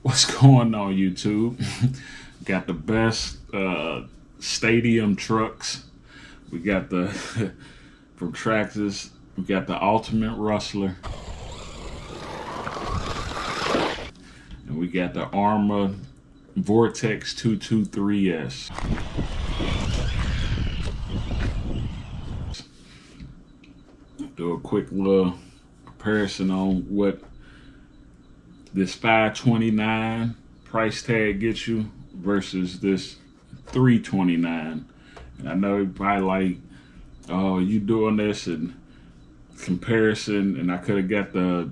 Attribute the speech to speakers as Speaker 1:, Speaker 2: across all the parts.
Speaker 1: What's going on, YouTube? Got the best stadium trucks. We got the from Traxxas. We got the Ultimate Rustler, and we got the Arrma Vorteks 223S. Do a quick little comparison on what this $529 price tag gets you versus this $329. And I know you probably like, oh, you doing this in comparison, and I could have got the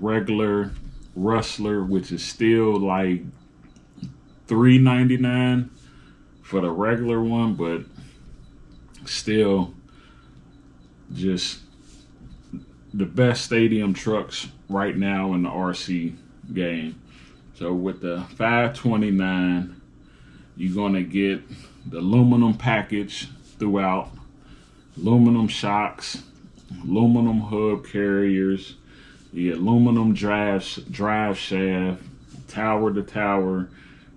Speaker 1: regular Rustler, which is still like $399 for the regular one, but still just the best stadium trucks right now in the RC game. So with the $529, you're gonna get the aluminum package throughout, aluminum shocks, aluminum hub carriers, the aluminum drive shaft, tower to tower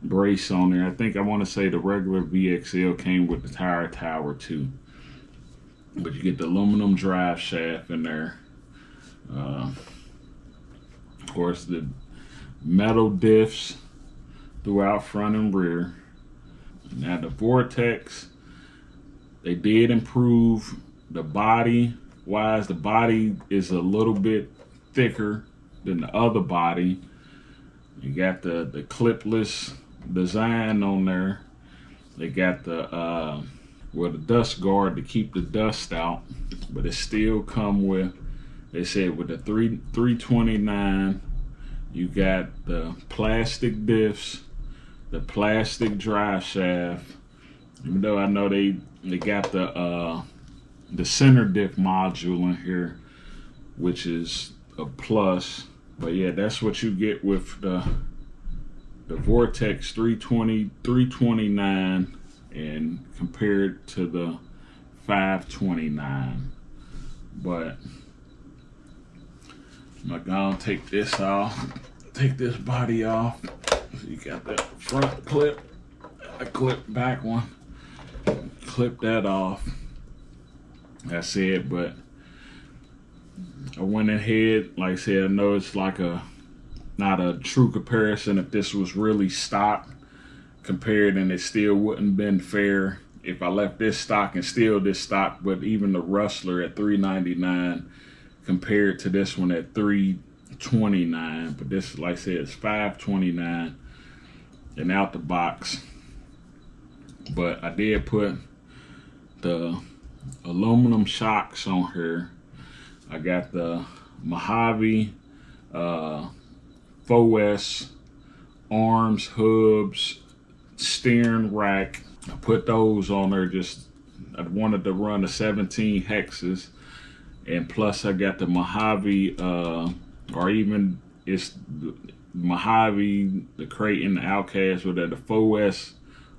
Speaker 1: brace on there. I think I want to say the regular VXL came with the tire tower too, but you get the aluminum drive shaft in there. Of course, the metal diffs throughout front and rear. Now the Vortex, they did improve the body wise. The body is a little bit thicker than the other body. You got the clipless design on there. They got the the dust guard to keep the dust out, but it still come with, they said with the 329, you got the plastic diffs, the plastic drive shaft. Even though I know they got the center diff module in here, which is a plus. But yeah, that's what you get with the Vortex 329 and compared to the 529. But I'm gonna take this off, take this body off. So you got that front clip, a clip back one, clip that off. That's it. But I went ahead, like I said, I know it's like not a true comparison. If this was really stock compared, and it still wouldn't been fair if I left this stock and still this stock. But even the Rustler at $399 compared to this one at $329, but this, like I said, is $529 and out the box. But I did put the aluminum shocks on here. I got the Mojave 4S arms, hubs, steering rack. I put those on there. Just I wanted to run the 17 hexes. And plus I got the Mojave, or even it's Mojave, the Creighton, the Outcast, with the 4S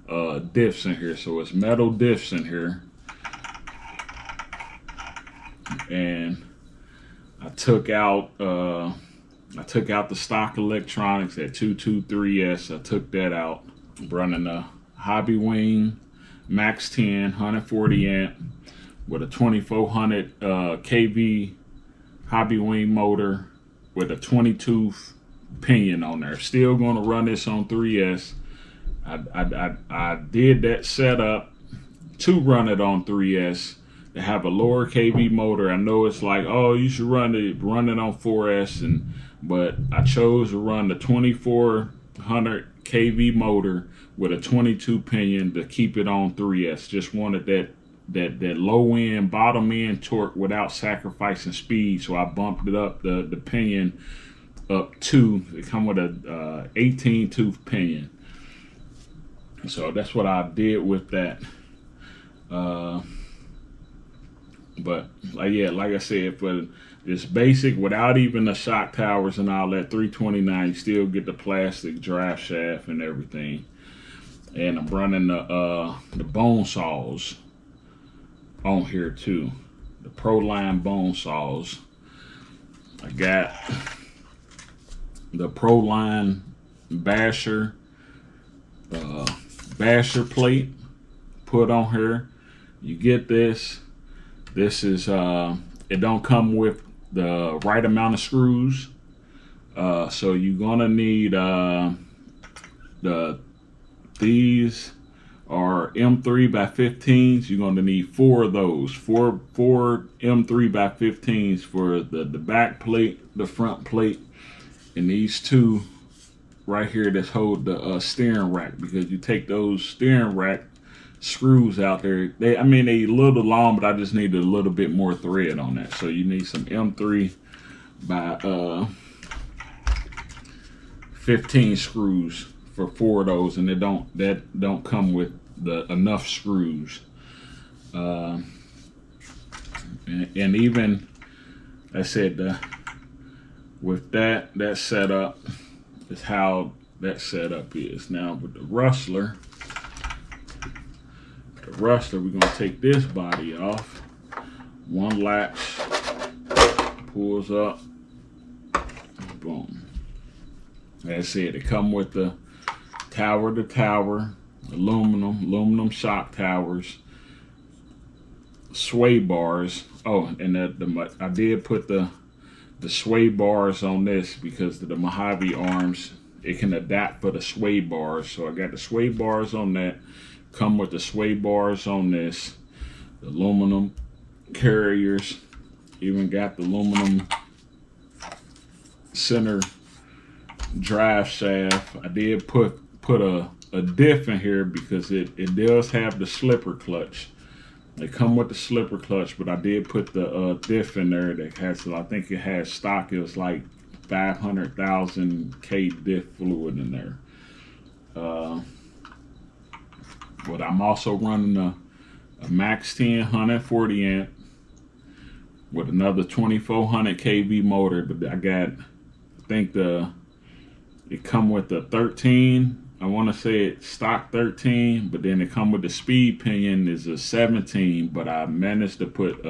Speaker 1: diffs in here. So it's metal diffs in here. And I took out the stock electronics at 223S. I took that out. I'm running a Hobby Wing Max 10 140 amp with a 2400 kV Hobby Wing motor with a 22 pinion on there. Still going to run this on 3S. I did that setup to run it on 3S, to have a lower kV motor. I know it's like, oh, you should run it on 4S, but I chose to run the 2400 kV motor with a 22 pinion to keep it on 3S. Just wanted that low end, bottom end torque without sacrificing speed. So I bumped it up, the pinion up to, it come with a 18 tooth pinion. So that's what I did with that. But like I said, for this basic, without even the shock towers and all that, 329, you still get the plastic drive shaft and everything. And I'm running the bone saws on here too, the ProLine bone saws. I got the ProLine basher plate put on here. You get this. This is it don't come with the right amount of screws, so you're gonna need these are M3 by 15s. You're gonna need 4 of those, four M3 by 15s for the back plate, the front plate, and these 2 right here that hold the steering rack, because you take those steering rack screws out there, they a little long, but I just needed a little bit more thread on that. So you need some M3 by 15 screws for 4 of those, and that don't come with the enough screws. And even I said with that setup is how that setup is. Now with the Rustler, we're gonna take this body off. One latch pulls up, boom. As I said, it come with the tower to tower, aluminum shock towers, sway bars. Oh, and I did put the sway bars on this because the Mojave arms, it can adapt for the sway bars. So I got the sway bars on that. Come with the sway bars on this, the aluminum carriers, even got the aluminum center drive shaft. I did put a diff in here because it does have the slipper clutch. They come with the slipper clutch, but I did put the diff in there that has, I think it has stock, it was like 500,000 K diff fluid in there. But I'm also running a Max 10 140 amp with another 2400 kV motor. But I think it come with the 13. I want to say it's stock 13, but then it come with the speed pinion is a 17. But I managed to put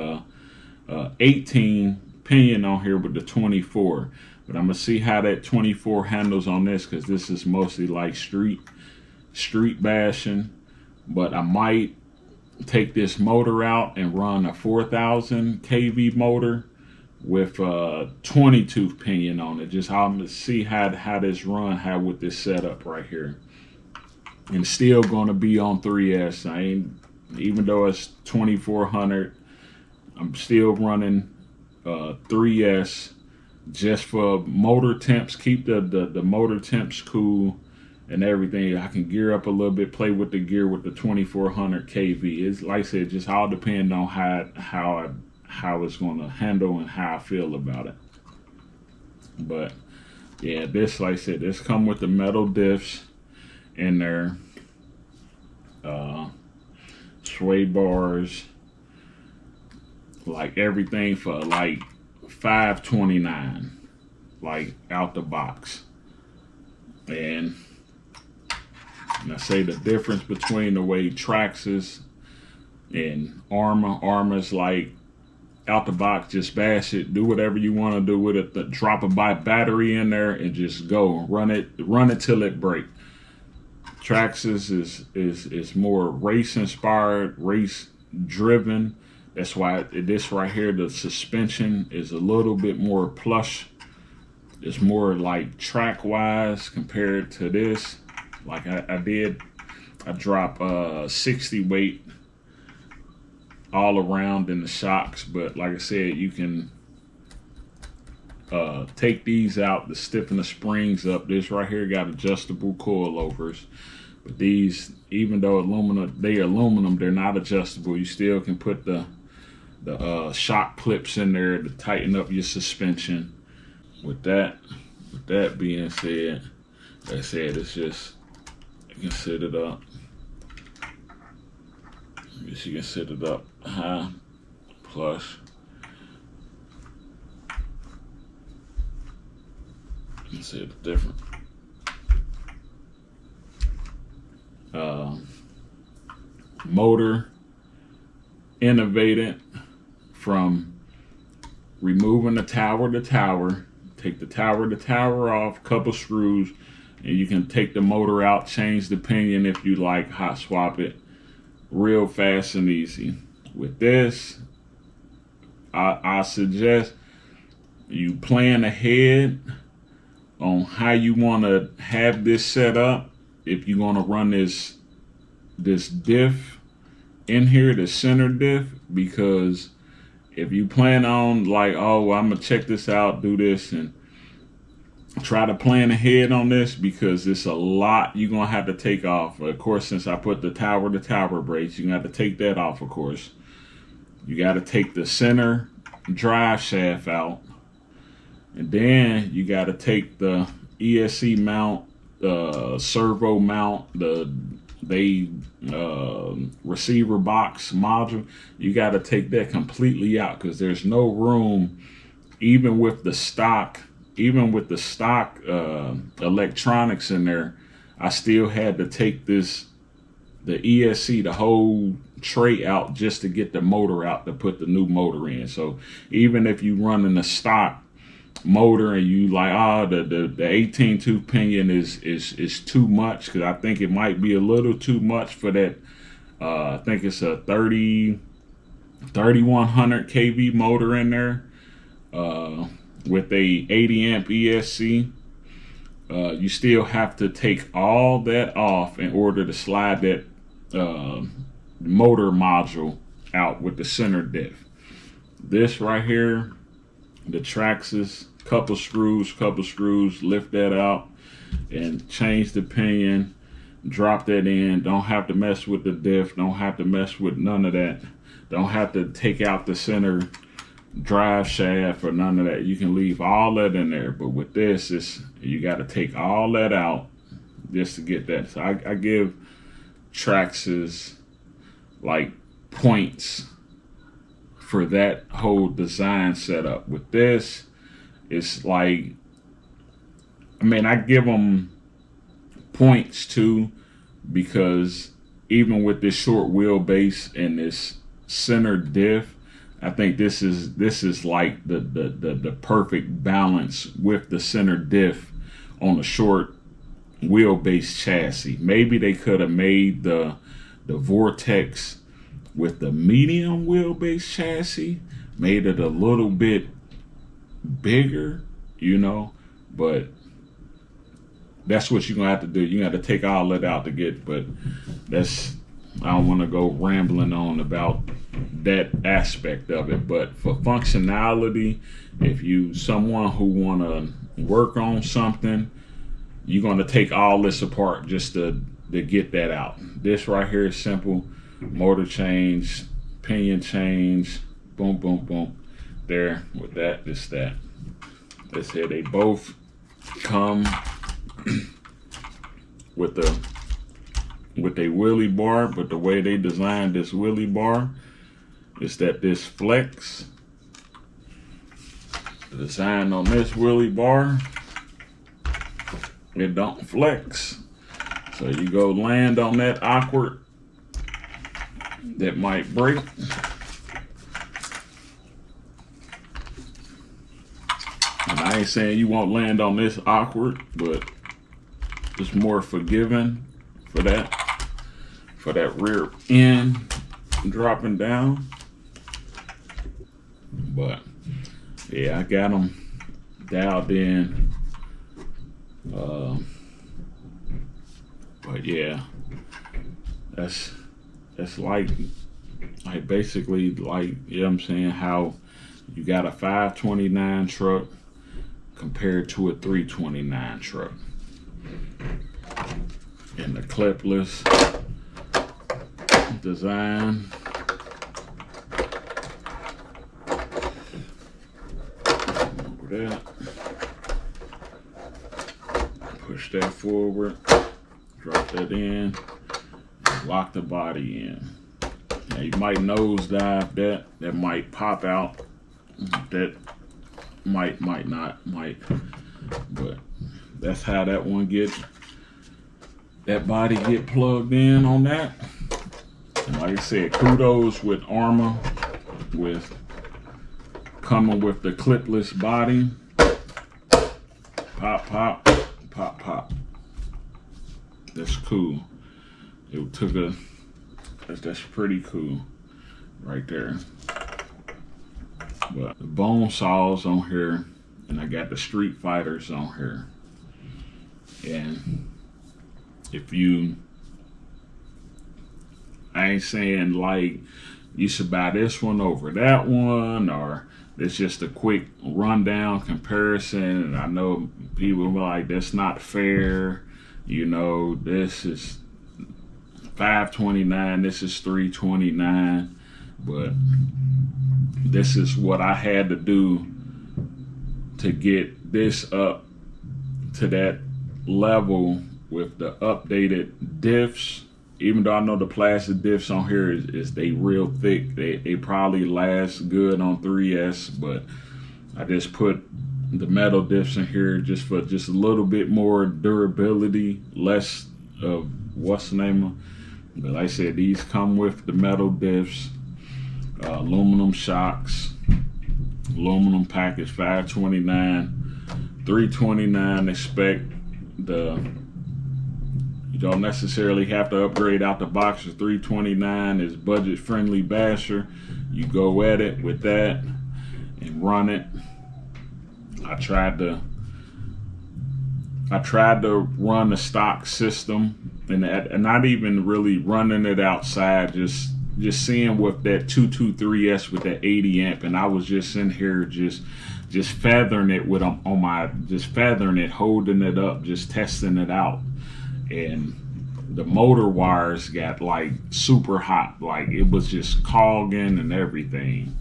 Speaker 1: 18 pinion on here with the 24. But I'm gonna see how that 24 handles on this, because this is mostly like street bashing. But I might take this motor out and run a 4000 kV motor with 22 pinion on it. Just I'm gonna see how this run, with this setup right here. And still gonna be on 3S. Even though it's 2400, I'm still running 3S just for motor temps. Keep the motor temps cool and everything. I can gear up a little bit, play with the gear with the 2400 kV. It's like I said, just all depend on how it's going to handle and how I feel about it. But yeah, this, like I said, this come with the metal diffs in there, sway bars, like everything for like $529, like out the box. And I say the difference between the way Traxxas and Arrma's like out the box, just bash it, do whatever you want to do with it, drop a battery in there and just go run it till it break. Traxxas is more race inspired, race driven. That's why this right here, the suspension is a little bit more plush. It's more like track wise compared to this. Like I drop 60 weight all around in the shocks, but like I said, you can take these out to stiffen the springs up. This right here got adjustable coilovers, but these, even though they're aluminum, they're not adjustable. You still can put the shock clips in there to tighten up your suspension. With that being said, like I said, it's just, you can set it up. I guess you can set it up high, plus. You can see it's different. Motor innovated from removing the tower to tower. Take the tower to tower off, couple screws, And you can take the motor out, change the pinion if you like, hot swap it real fast and easy. With this, I suggest you plan ahead on how you want to have this set up. If you're going to run this diff in here, the center diff, because if you plan on like, oh, well, I'm gonna check this out, do this, and try to plan ahead on this, because it's a lot you're gonna have to take off. Of course, since I put the tower to tower brakes, you're gonna have to take that off. Of course, you got to take the center drive shaft out, and then you got to take the ESC mount, servo mount, the receiver box module. You got to take that completely out, because there's no room, even with the stock electronics in there. I still had to take the ESC, the whole tray out, just to get the motor out to put the new motor in. So even if you running the stock motor and you like, the 18 tooth pinion is too much, because I think it might be a little too much for that. I think it's a 3100 kV motor in there, with a 80 amp ESC. You still have to take all that off in order to slide that motor module out with the center diff. This right here, the Traxxas, couple screws, lift that out and change the pinion, drop that in. Don't have to mess with the diff, don't have to mess with none of that. Don't have to take out the center drive shaft or none of that. You can leave all that in there, but with this, you got to take all that out just to get that. So I give Traxxas like points for that whole design setup. With this, it's like, I mean, I give them points too, because even with this short wheelbase and this center diff, I think this is like the perfect balance with the center diff on a short wheelbase chassis. Maybe they could have made the Vortex with the medium wheelbase chassis, made it a little bit bigger, but that's what you're gonna have to do. You got to take all that out to get, but I don't want to go rambling on about that aspect of it. But for functionality, if you someone who want to work on something, you're going to take all this apart just to get that out. This right here is simple. Motor change, pinion change, boom, boom, boom. There, with that, this, that. Let's say they both come with a wheelie bar, but the way they designed this wheelie bar is that this flex, the design on this wheelie bar, it don't flex. So you go land on that awkward, that might break. And I ain't saying you won't land on this awkward, but it's more forgiving for that rear end dropping down. But yeah, I got them dialed in. But yeah, that's like basically like, you know what I'm saying, how you got a 529 truck compared to a 329 truck. And the clipless design. Over that. Push that forward, drop that in, and lock the body in. Now you might nosedive that might pop out, that might not, but that's how that one that body get plugged in on that. And like I said, kudos with Arrma with coming with the clipless body. Pop, pop, pop, pop. that's cool. It took a, that's pretty cool right there. But the bone saws on here, and I got the Street Fighters on here. And if you, I ain't saying like you should buy this one over that one, or it's just a quick rundown comparison. And I know people are like, that's not fair. You know, this is $529, this is $329, but this is what I had to do to get this up to that level with the updated diffs. Even though I know the plastic diffs on here is they real thick, they probably last good on 3S, but I just put the metal diffs in here just for just a little bit more durability, less of what's the name of. But like I said, these come with the metal diffs, aluminum shocks, aluminum package, $529, $329. Expect you don't necessarily have to upgrade out the box for $329. It's budget friendly basher. You go at it with that and run it. I tried to run the stock system, and not even really running it outside, just seeing with that 223S with that 80 amp, and I was just in here just feathering it with them on my, just feathering it, holding it up, just testing it out. And the motor wires got like super hot, like it was just cogging and everything.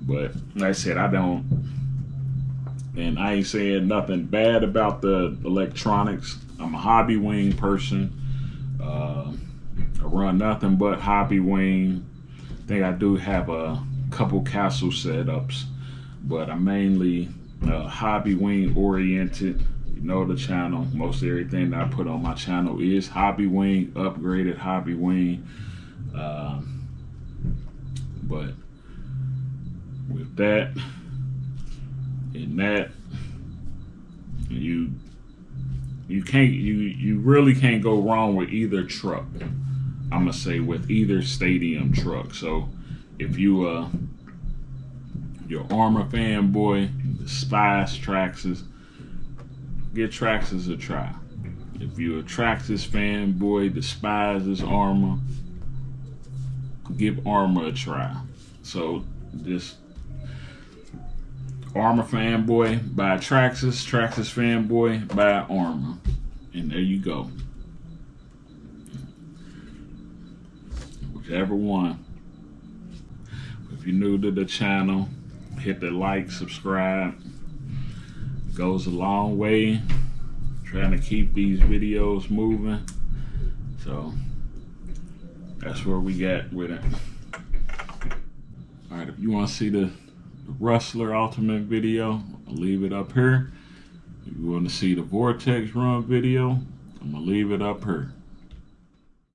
Speaker 1: But like I said, I ain't saying nothing bad about the electronics. I'm a hobby wing person. I run nothing but hobby wing. I think I do have a couple castle setups, but I'm mainly hobby wing oriented. You know the channel. Most everything that I put on my channel is hobby wing, upgraded hobby wing. But with that and that, you really can't go wrong with either truck. I'm gonna say with either stadium truck. So if you you're Arrma fanboy, despise Traxxas, get Traxxas a try. If you're a Traxxas fanboy, despises Arrma, give Arrma a try. So this Arrma fanboy, buy Traxxas. Traxxas fanboy, buy Arrma. And there you go. Whichever one. If you're new to the channel, hit the like, subscribe. It goes a long way. Trying to keep these videos moving. So that's where we got with it. Alright, if you want to see the Rustler Ultimate video, I'll leave it up here. If you want to see the Vortex run video, I'm going to leave it up here.